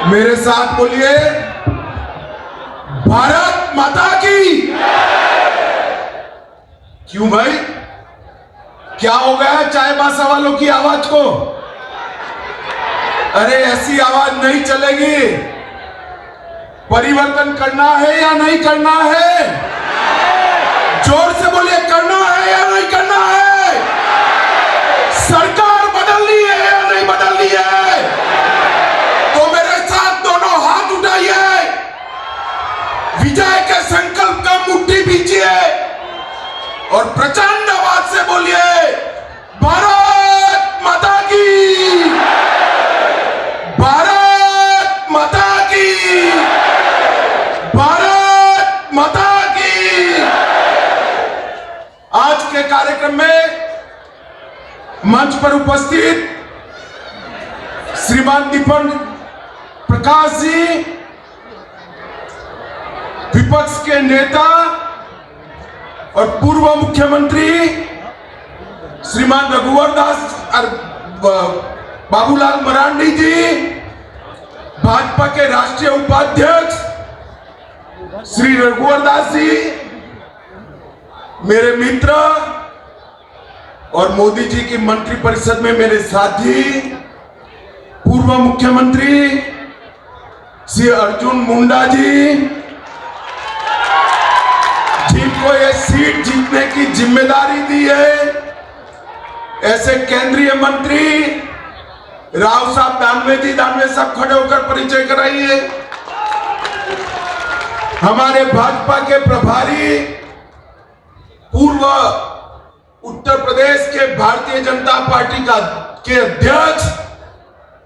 मेरे साथ बोलिए, भारत माता की। क्यों भाई, क्या हो गया चाय बासा वालों की आवाज को? अरे ऐसी आवाज नहीं चलेगी। परिवर्तन करना है या नहीं करना है? जोर से बोलिए, करना है या नहीं करना है? सरकार बदलनी है या नहीं बदलनी है? तो मेरे साथ दोनों हाथ उठाइए, विजय के संकल्प का मुट्ठी बीजिए और प्रचंड आवाज से बोलिए, भारत माता की, भारत माता की, भारत माता की। आज के कार्यक्रम में मंच पर उपस्थित श्रीमान दीपक प्रकाश जी, विपक्ष के नेता और पूर्व मुख्यमंत्री श्रीमान रघुवर दास और बाबूलाल मरांडी जी, भाजपा के राष्ट्रीय उपाध्यक्ष श्री रघुवर दास जी, मेरे मित्र और मोदी जी की मंत्रिपरिषद में मेरे साथी पूर्व मुख्यमंत्री श्री अर्जुन मुंडा जी, जिनको ये सीट जीतने की जिम्मेदारी दी है, ऐसे केंद्रीय मंत्री राव साहब दानवे साहब खड़े होकर परिचय कराइए। हमारे भाजपा के प्रभारी पूर्व उत्तर प्रदेश के भारतीय जनता पार्टी के अध्यक्ष,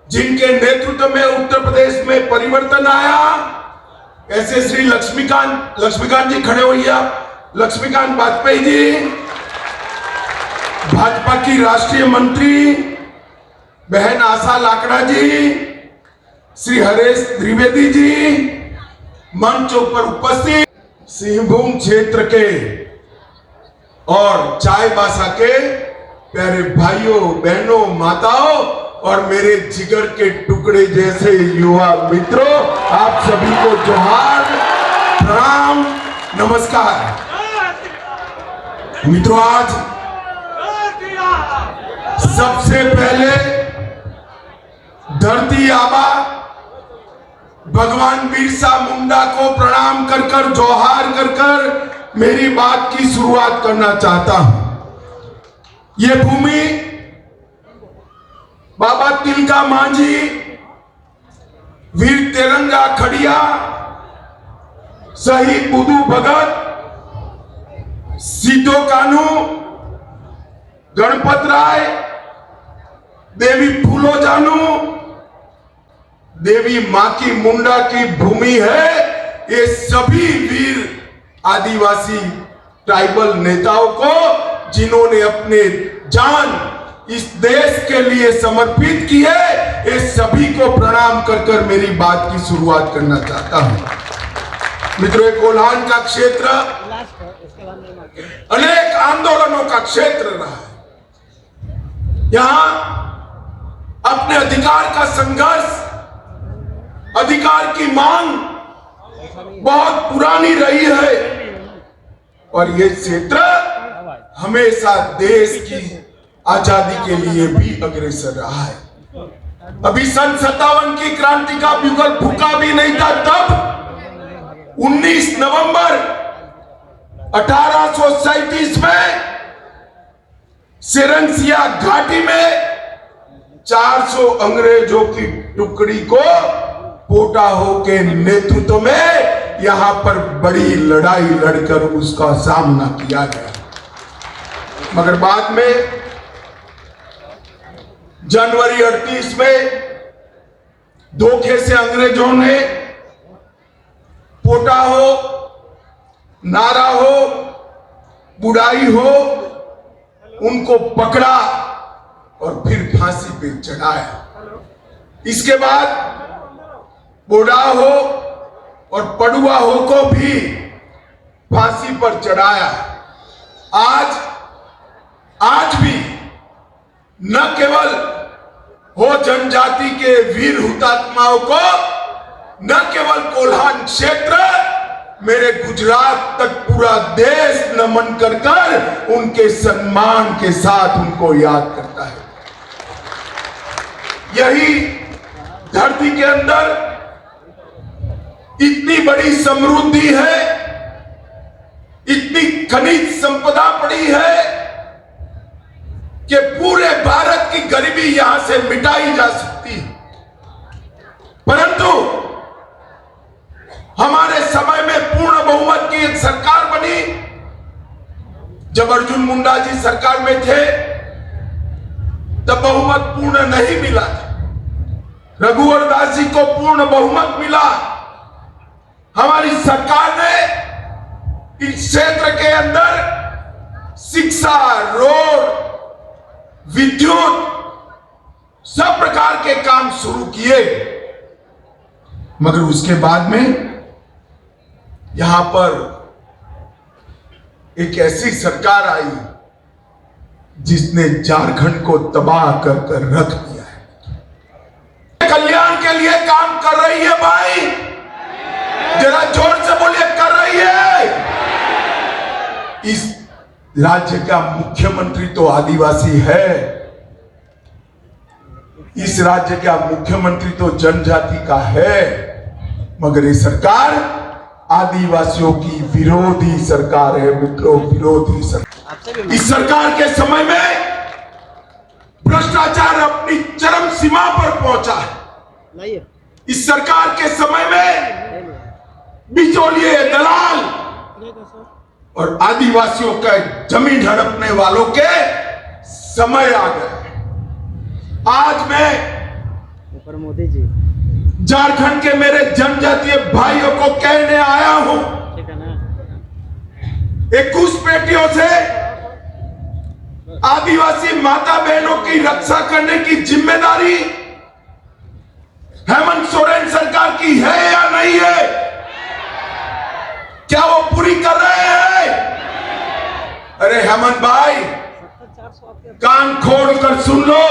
जिनके नेतृत्व में उत्तर प्रदेश में परिवर्तन आया, ऐसे श्री लक्ष्मीकांत जी खड़े होइए आप, लक्ष्मीकांत वाजपेयी जी, भाजपा की राष्ट्रीय मंत्री बहन आशा लाकड़ा जी, श्री हरेश द्विवेदी जी, मंचों पर उपस्थित सिंहभूम क्षेत्र के और चाय बासा के प्यारे भाइयों बहनों माताओं और मेरे जिगर के टुकड़े जैसे युवा मित्रों, आप सभी को जोहार, प्रणाम, नमस्कार। मित्रों, आज सबसे पहले धरती आबा भगवान बिरसा मुंडा को प्रणाम कर कर, जोहार कर कर मेरी बात की शुरुआत करना चाहता हूं। ये भूमि बाबा तिलका मांझी, वीर तेरंगा खड़िया, शहीद बुधू भगत, सीतो कानू, गणपत राय, देवी फूलो जानू, देवी मां की मुंडा की भूमि है। ये सभी वीर आदिवासी ट्राइबल नेताओं को, जिन्होंने अपने जान इस देश के लिए समर्पित की है, ये सभी को प्रणाम कर कर मेरी बात की शुरुआत करना चाहता हूं। मित्रों, कोल्हान का क्षेत्र अनेक आंदोलनों का क्षेत्र रहा है। यहां अपने अधिकार का संघर्ष, अधिकार की मांग बहुत पुरानी रही है और ये क्षेत्र हमेशा देश की आजादी के लिए भी अग्रसर रहा है। अभी सन 57 की क्रांति का बिगुल फूका भी नहीं था, तब 19 नवंबर 1837 में सेरंसिया घाटी में 400 अंग्रेजों की टुकड़ी को पोटाहो के नेतृत्व में यहां पर बड़ी लड़ाई लड़कर उसका सामना किया गया। मगर बाद में जनवरी 38 में धोखे से अंग्रेजों ने पोटाहो, नारा हो, बुढ़ाई हो, उनको पकड़ा और फिर फांसी पे चढ़ाया। इसके बाद बोडाहो और पडुआहो को भी फांसी पर चढ़ाया। आज भी न केवल हो जनजाति के वीर हुतात्माओं को न केवल कोल्हान क्षेत्र, मेरे गुजरात तक पूरा देश नमन कर उनके सम्मान के साथ उनको याद करता है। यही धरती के अंदर इतनी बड़ी समृद्धि है, इतनी खनिज संपदा पड़ी है कि पूरे भारत की गरीबी यहां से मिटाई जा सकती है। परंतु हमारे समय में पूर्ण बहुमत की एक सरकार बनी। जब अर्जुन मुंडा जी सरकार में थे तब बहुमत पूर्ण नहीं मिला था। रघुवर दास जी को पूर्ण बहुमत मिला। हमारी सरकार ने इस क्षेत्र के अंदर शिक्षा, रोड, विद्युत, सब प्रकार के काम शुरू किए। मगर उसके बाद में यहां पर एक ऐसी सरकार आई जिसने झारखंड को तबाह कर रख दिया है। कल्याण के लिए काम कर रही है भाई, जरा जोर से बोलिए, कर रही है। इस राज्य का मुख्यमंत्री तो आदिवासी है, इस राज्य का मुख्यमंत्री तो जनजाति का है, मगर ये सरकार आदिवासियों की विरोधी सरकार है मित्रों, विरोधी सरकार। इस सरकार के समय में भ्रष्टाचार अपनी चरम सीमा पर पहुंचा है। इस सरकार के समय में बिचौलिए, दलाल और आदिवासियों का जमीन हड़पने वालों के समय आ गए। आज मैं मोदी जी झारखंड के मेरे जनजातीय भाइयों को कहने आया हूं, 21 पेटियों से आदिवासी माता बहनों की रक्षा करने की जिम्मेदारी हेमंत सोरेन सरकार की है या नहीं है? क्या वो पूरी कर रहे हैं? अरे हेमंत भाई, कान खोल कर सुन लो,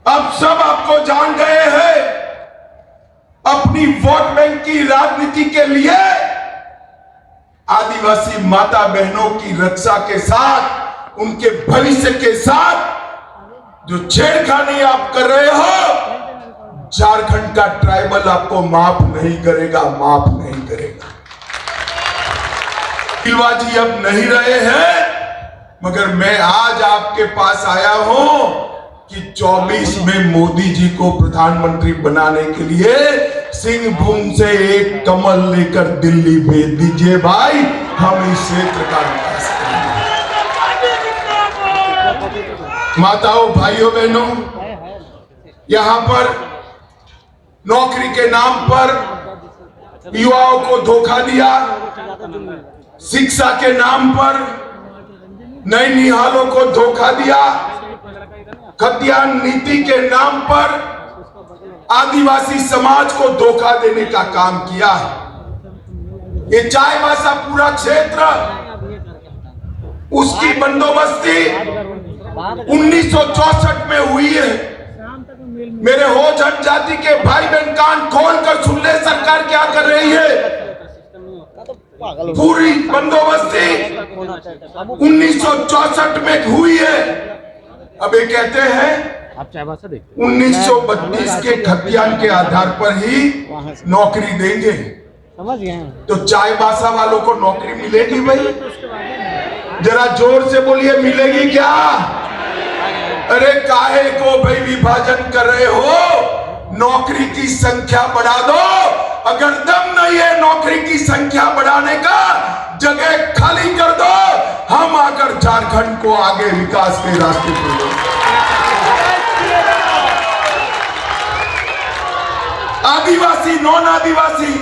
अब सब आपको जान गए हैं। अपनी वोट बैंक की राजनीति के लिए आदिवासी माता बहनों की रक्षा के साथ, उनके भविष्य के साथ जो छेड़खानी आप कर रहे हो, झारखंड का ट्राइबल आपको माफ नहीं करेगा, माफ नहीं करेगा। जी अब नहीं रहे हैं, मगर मैं आज आपके पास आया हूं कि 24 में मोदी जी को प्रधानमंत्री बनाने के लिए सिंहभूम से एक कमल लेकर दिल्ली भेज दीजिए भाई, हम इस क्षेत्र का विकास करेंगे। माताओं, भाइयों, बहनों, यहां पर नौकरी के नाम पर युवाओं को धोखा दिया, शिक्षा के नाम पर नैनिहालों को धोखा दिया, खतियान नीति के नाम पर आदिवासी समाज को धोखा देने का काम किया है। ये चाईबासा पूरा क्षेत्र, उसकी बंदोबस्ती 1964 में हुई है। मेरे हो जनजाति के भाई बहन कान खोल कर सुन ले, सरकार क्या कर रही है। पूरी बंदोबस्ती 1964 में हुई है। अब ये कहते हैं 1932 के खतियान के आधार पर ही नौकरी देंगे। समझ गए? तो चाईबासा वालों को नौकरी मिलेगी भाई? जरा जोर से बोलिए, मिलेगी क्या? अरे काहे को भाई विभाजन कर रहे हो? नौकरी की संख्या बढ़ा दो। अगर दम नहीं है नौकरी की संख्या बढ़ाने का, जगह खाली कर दो, हम आकर झारखंड को आगे विकास के रास्ते पर ले। आदिवासी, नॉन आदिवासी,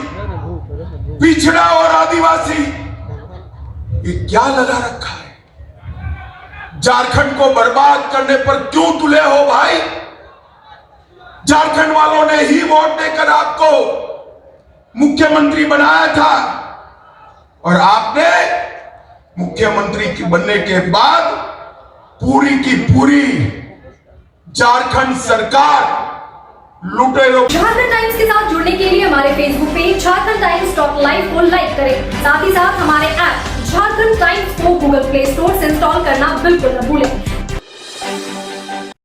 पिछड़ा और आदिवासी, ये क्या लगा रखा है? झारखंड को बर्बाद करने पर क्यों तुले हो भाई? झारखंड वालों ने ही वोट देकर आपको मुख्यमंत्री बनाया था, और आपने मुख्यमंत्री बनने के बाद पूरी की पूरी झारखंड सरकार लुटेरों। झारखंड टाइम्स के साथ जुड़ने के लिए हमारे Facebook page Jharkhand times .live को लाइक करें। साथ ही साथ हमारे ऐप झारखंड टाइम्स को गूगल प्ले स्टोर से इंस्टॉल करना बिल्कुल न भूलें।